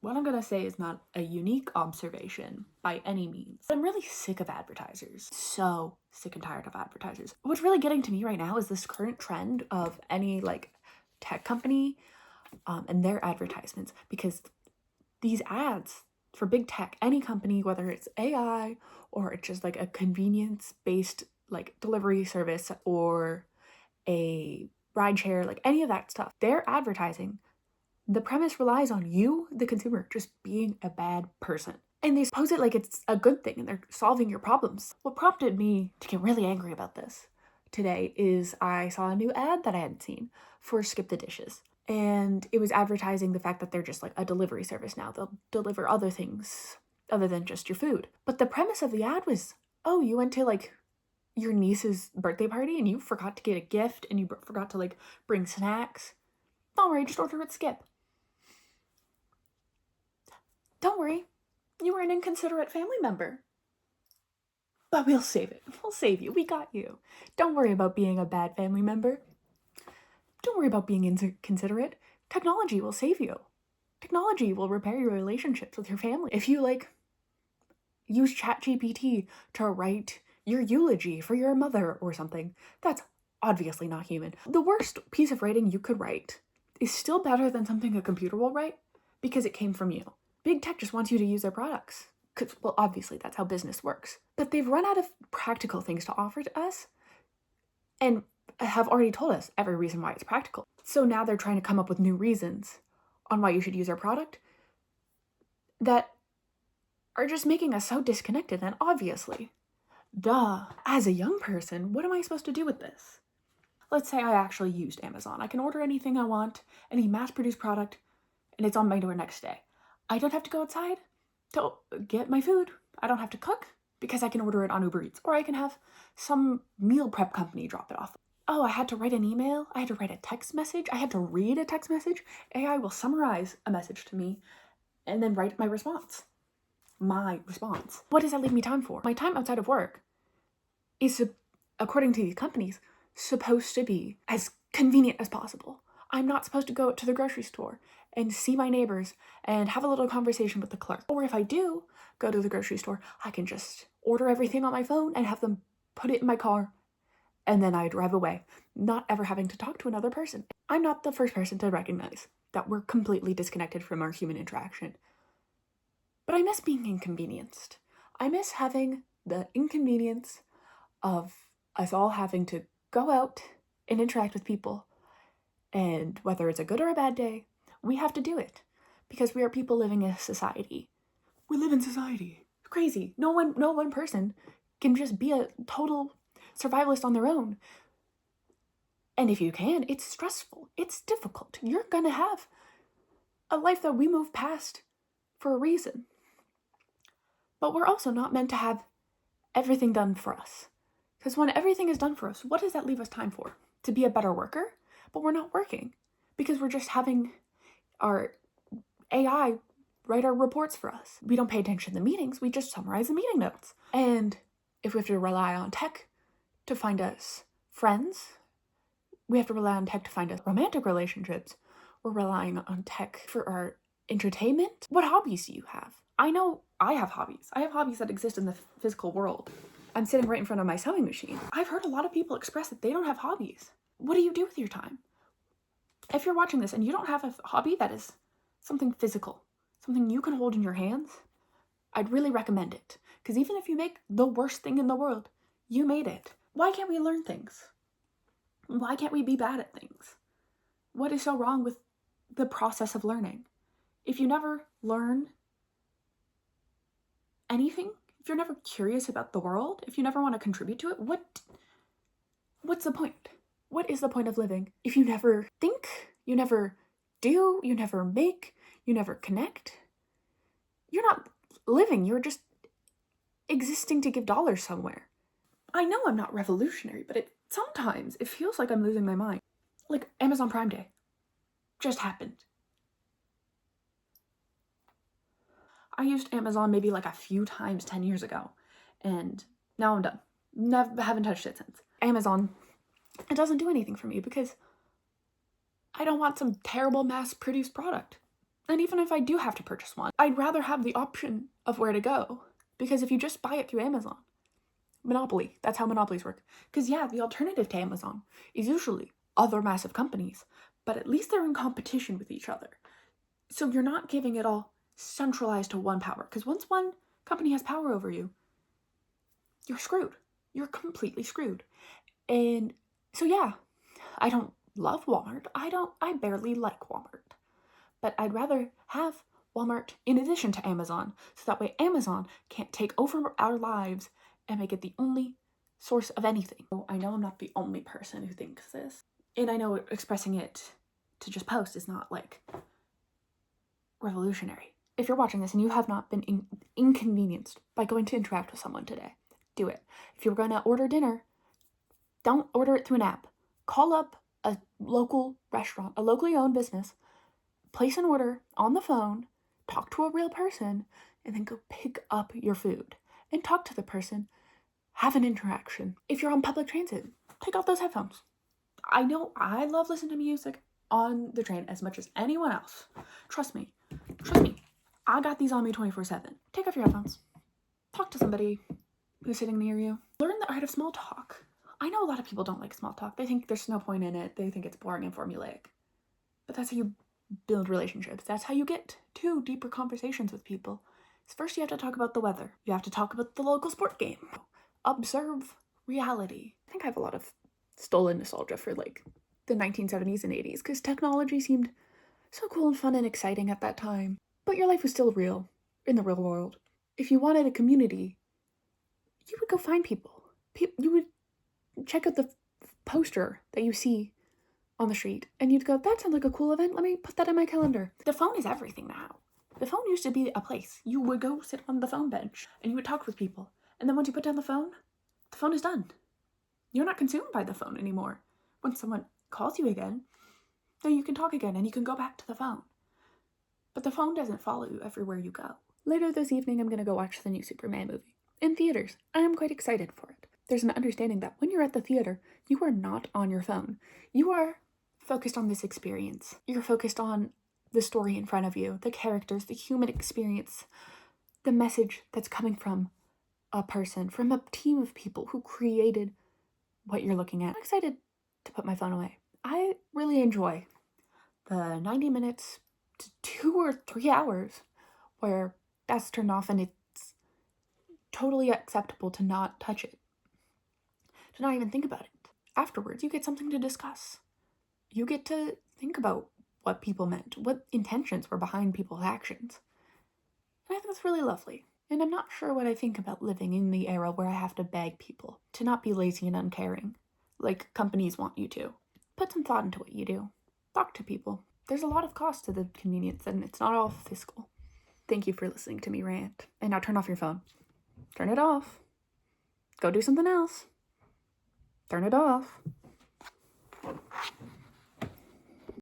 What I'm gonna say is not a unique observation by any means. I'm really sick of advertisers. So sick and tired of advertisers. What's really getting to me right now is this current trend of any like tech company and their advertisements, because these ads for big tech, any company, whether it's AI or it's just like a convenience based like delivery service or a ride share, like any of that stuff, they're advertising. The premise relies on you, the consumer, just being a bad person. And they pose it like it's a good thing and they're solving your problems. What prompted me to get really angry about this today is I saw a new ad that I hadn't seen for Skip the Dishes. And it was advertising the fact that they're just like a delivery service now. They'll deliver other things other than just your food. But the premise of the ad was, oh, you went to like your niece's birthday party and you forgot to get a gift and you forgot to like bring snacks. Don't worry, just order at Skip. Don't worry, you were an inconsiderate family member. But we'll save it. We'll save you. We got you. Don't worry about being a bad family member. Don't worry about being inconsiderate. Technology will save you. Technology will repair your relationships with your family. If you like use ChatGPT to write your eulogy for your mother or something, that's obviously not human. The worst piece of writing you could write is still better than something a computer will write because it came from you. Big tech just wants you to use their products. Because, well, obviously that's how business works. But they've run out of practical things to offer to us and have already told us every reason why it's practical. So now they're trying to come up with new reasons on why you should use our product that are just making us so disconnected. And obviously, duh, as a young person, what am I supposed to do with this? Let's say I actually used Amazon. I can order anything I want, any mass-produced product, and it's on my door next day. I don't have to go outside to get my food. I don't have to cook because I can order it on Uber Eats, or I can have some meal prep company drop it off. Oh, I had to write an email. I had to write a text message. I had to read a text message. AI will summarize a message to me and then write my response. What does that leave me time for? My time outside of work is, according to these companies, supposed to be as convenient as possible. I'm not supposed to go to the grocery store and see my neighbors and have a little conversation with the clerk. Or if I do go to the grocery store, I can just order everything on my phone and have them put it in my car, and then I drive away, not ever having to talk to another person. I'm not the first person to recognize that we're completely disconnected from our human interaction. But I miss being inconvenienced. I miss having the inconvenience of us all having to go out and interact with people. And whether it's a good or a bad day, we have to do it because we are people living in a society. We live in society. It's crazy. No one person can just be a total survivalist on their own. And if you can, it's stressful. It's difficult. You're gonna have a life that we move past for a reason. But we're also not meant to have everything done for us. Because when everything is done for us, what does that leave us time for? To be a better worker? But we're not working because we're just having our AI write our reports for us. We don't pay attention to the meetings, we just summarize the meeting notes. And if we have to rely on tech to find us friends, we have to rely on tech to find us romantic relationships, we're relying on tech for our entertainment. What hobbies do you have? I know I have hobbies. I have hobbies that exist in the physical world. I'm sitting right in front of my sewing machine. I've heard a lot of people express that they don't have hobbies. What do you do with your time? If you're watching this and you don't have a hobby that is something physical, something you can hold in your hands, I'd really recommend it. Because even if you make the worst thing in the world, you made it. Why can't we learn things? Why can't we be bad at things? What is so wrong with the process of learning? If you never learn anything, if you're never curious about the world, if you never want to contribute to it, what's the point? What is the point of living if you never think, you never do, you never make, you never connect? You're not living, you're just existing to give dollars somewhere. I know I'm not revolutionary, but sometimes it feels like I'm losing my mind. Like Amazon Prime Day just happened. I used Amazon maybe like a few times 10 years ago, and now I'm done. Haven't touched it since. Amazon, it doesn't do anything for me because I don't want some terrible mass-produced product. And even if I do have to purchase one, I'd rather have the option of where to go. Because if you just buy it through Amazon, monopoly, that's how monopolies work. Because yeah, the alternative to Amazon is usually other massive companies, but at least they're in competition with each other. So you're not giving it all centralized to one power. Because once one company has power over you, you're screwed. You're completely screwed. And so yeah, I don't love Walmart. I barely like Walmart. But I'd rather have Walmart in addition to Amazon, so that way Amazon can't take over our lives and make it the only source of anything. I know I'm not the only person who thinks this, and I know expressing it to just post is not like revolutionary. If you're watching this and you have not been inconvenienced by going to interact with someone today, do it. If you're going to order dinner, don't order it through an app. Call up a local restaurant, a locally owned business, place an order on the phone, talk to a real person, and then go pick up your food and talk to the person, have an interaction. If you're on public transit, take off those headphones. I know I love listening to music on the train as much as anyone else. Trust me, I got these on me 24/7. Take off your headphones. Talk to somebody who's sitting near you. Learn the art of small talk. I know a lot of people don't like small talk. They think there's no point in it. They think it's boring and formulaic. But that's how you build relationships. That's how you get to deeper conversations with people. First, you have to talk about the weather. You have to talk about the local sport game. Observe reality. I think I have a lot of stolen nostalgia for like the 1970s and 80s because technology seemed so cool and fun and exciting at that time. But your life was still real in the real world. If you wanted a community, you would go find people. You would check out the poster that you see on the street and you'd go, that sounds like a cool event. Let me put that in my calendar. The phone is everything now. The phone used to be a place. You would go sit on the phone bench and you would talk with people. And then once you put down the phone is done. You're not consumed by the phone anymore. When someone calls you again, then you can talk again and you can go back to the phone. But the phone doesn't follow you everywhere you go. Later this evening, I'm going to go watch the new Superman movie in theaters. I am quite excited for it. There's an understanding that when you're at the theater, you are not on your phone. You are focused on this experience. You're focused on the story in front of you, the characters, the human experience, the message that's coming from a person, from a team of people who created what you're looking at. I'm excited to put my phone away. I really enjoy the 90 minutes to 2 or 3 hours where that's turned off and it's totally acceptable to not touch it, to not even think about it. Afterwards, you get something to discuss. You get to think about what people meant, what intentions were behind people's actions. And I think that's really lovely. And I'm not sure what I think about living in the era where I have to beg people to not be lazy and uncaring, like companies want you to. Put some thought into what you do. Talk to people. There's a lot of cost to the convenience, and it's not all fiscal. Thank you for listening to me rant. And now turn off your phone. Turn it off. Go do something else. Turn it off.